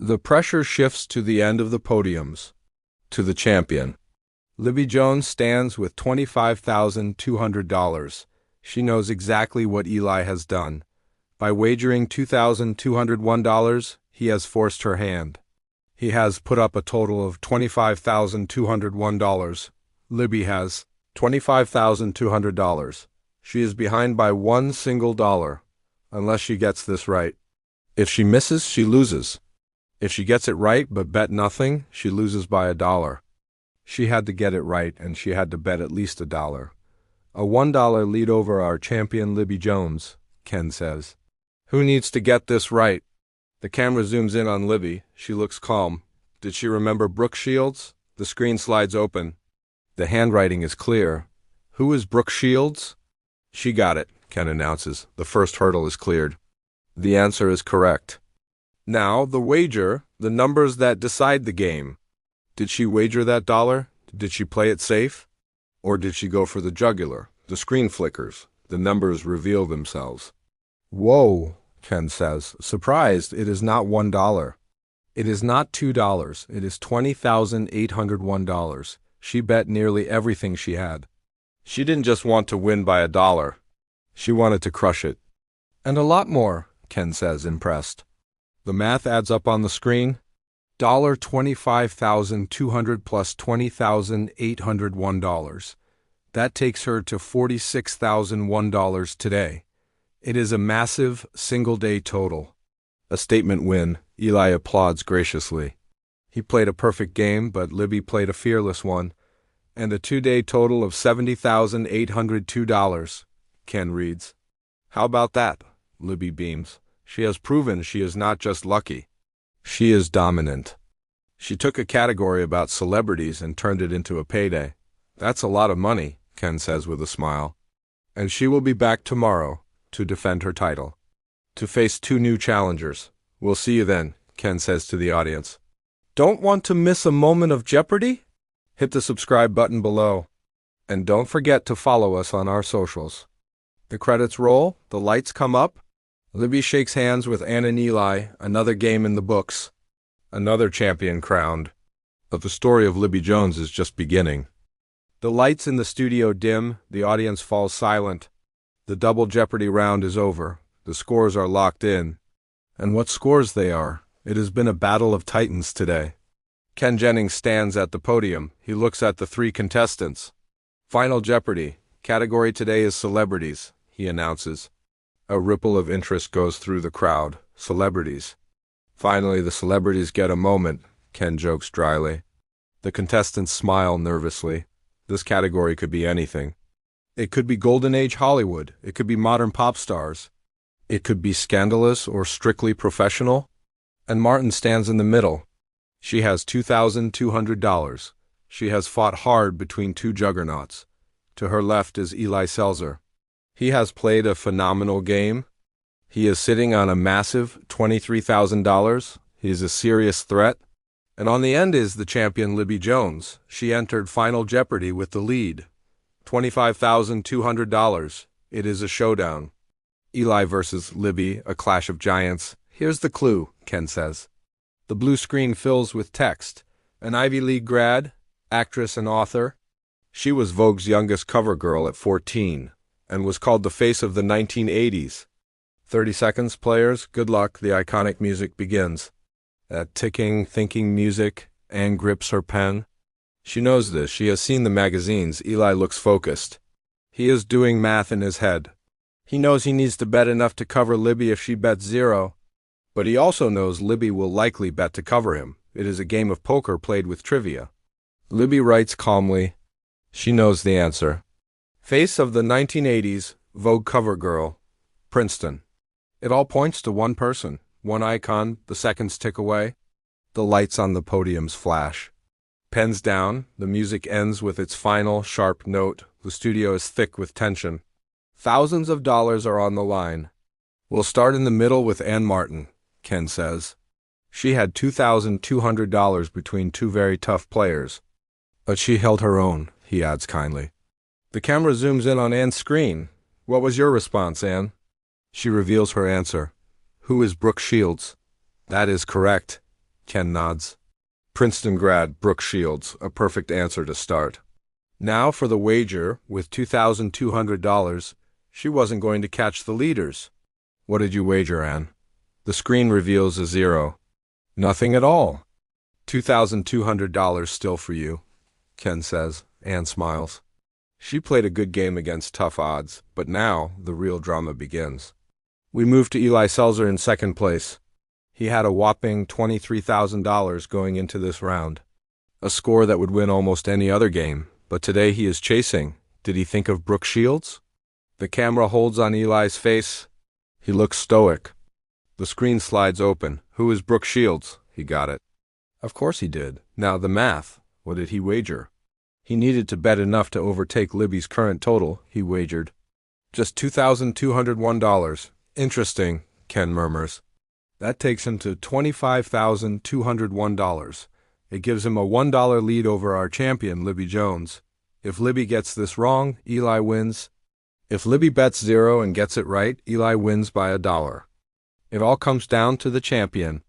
The pressure shifts to the end of the podiums, to the champion. Libby Jones stands with $25,200. She knows exactly what Eli has done. By wagering $2,201, he has forced her hand. He has put up a total of $25,201. Libby has $25,200. She is behind by $1 single dollar, unless she gets this right. If she misses, she loses. If she gets it right but bet nothing, she loses by $1. She had to get it right, and she had to bet at least $1. A $1 lead over our champion Libby Jones, Ken says. Who needs to get this right? The camera zooms in on Libby. She looks calm. Did she remember Brooke Shields? The screen slides open. The handwriting is clear. Who is Brooke Shields? She got it, Ken announces. The first hurdle is cleared. The answer is correct. Now, the wager, the numbers that decide the game. Did she wager that dollar? Did she play it safe? Or did she go for the jugular? The screen flickers. The numbers reveal themselves. Whoa, Ken says. Surprised, it is not $1. It is not $2. It is $20,801. She bet nearly everything she had. She didn't just want to win by $1. She wanted to crush it. And a lot more, Ken says, impressed. The math adds up on the screen. $25,200 plus $20,801. That takes her to $46,001 today. It is a massive single-day total. A statement win. Eli applauds graciously. He played a perfect game, but Libby played a fearless one. And a two-day total of $70,802, Ken reads. How about that? Libby beams. She has proven she is not just lucky. She is dominant. She took a category about celebrities and turned it into a payday. That's a lot of money, Ken says with a smile. And she will be back tomorrow to defend her title, to face 2 new challengers. We'll see you then, Ken says to the audience. Don't want to miss a moment of Jeopardy? Hit the subscribe button below. And don't forget to follow us on our socials. The credits roll, the lights come up. Libby shakes hands with Ann and Eli, another game in the books. Another champion crowned. But the story of Libby Jones is just beginning. The lights in the studio dim, the audience falls silent. The double Jeopardy round is over. The scores are locked in. And what scores they are! It has been a battle of titans today. Ken Jennings stands at the podium. He looks at the 3 contestants. Final Jeopardy. Category today is celebrities, he announces. A ripple of interest goes through the crowd. Celebrities. Finally, the celebrities get a moment, Ken jokes dryly. The contestants smile nervously. This category could be anything. It could be Golden Age Hollywood. It could be modern pop stars. It could be scandalous or strictly professional. And Martin stands in the middle. She has $2,200. She has fought hard between 2 juggernauts. To her left is Eli Selzer. He has played a phenomenal game. He is sitting on a massive $23,000. He is a serious threat. And on the end is the champion Libby Jones. She entered Final Jeopardy with the lead. $25,200. It is a showdown. Eli versus Libby, a clash of giants. Here's the clue, Ken says. The blue screen fills with text. An Ivy League grad, actress and author. She was Vogue's youngest cover girl at 14. And was called the face of the 1980s. 30 seconds, players. Good luck. The iconic music begins. That ticking, thinking music. Anne grips her pen. She knows this. She has seen the magazines. Eli looks focused. He is doing math in his head. He knows he needs to bet enough to cover Libby if she bets 0. But he also knows Libby will likely bet to cover him. It is a game of poker played with trivia. Libby writes calmly. She knows the answer. Face of the 1980s, Vogue cover girl, Princeton. It all points to one person, one icon. The seconds tick away. The lights on the podiums flash. Pens down, the music ends with its final, sharp note. The studio is thick with tension. Thousands of dollars are on the line. We'll start in the middle with Ann Martin, Ken says. She had $2,200 between 2 very tough players. But she held her own, he adds kindly. The camera zooms in on Ann's screen. What was your response, Ann? She reveals her answer. Who is Brooke Shields? That is correct. Ken nods. Princeton grad Brooke Shields, a perfect answer to start. Now for the wager, with $2,200, she wasn't going to catch the leaders. What did you wager, Anne? The screen reveals a zero. Nothing at all. $2,200 still for you, Ken says. Anne smiles. She played a good game against tough odds, but now the real drama begins. We moved to Eli Selzer in second place. He had a whopping $23,000 going into this round. A score that would win almost any other game, but today he is chasing. Did he think of Brooke Shields? The camera holds on Eli's face. He looks stoic. The screen slides open. Who is Brooke Shields? He got it. Of course he did. Now the math. What did he wager? He needed to bet enough to overtake Libby's current total, he wagered. Just $2,201. Interesting, Ken murmurs. That takes him to $25,201. It gives him a $1 lead over our champion, Libby Jones. If Libby gets this wrong, Eli wins. If Libby bets zero and gets it right, Eli wins by $1. It all comes down to the champion.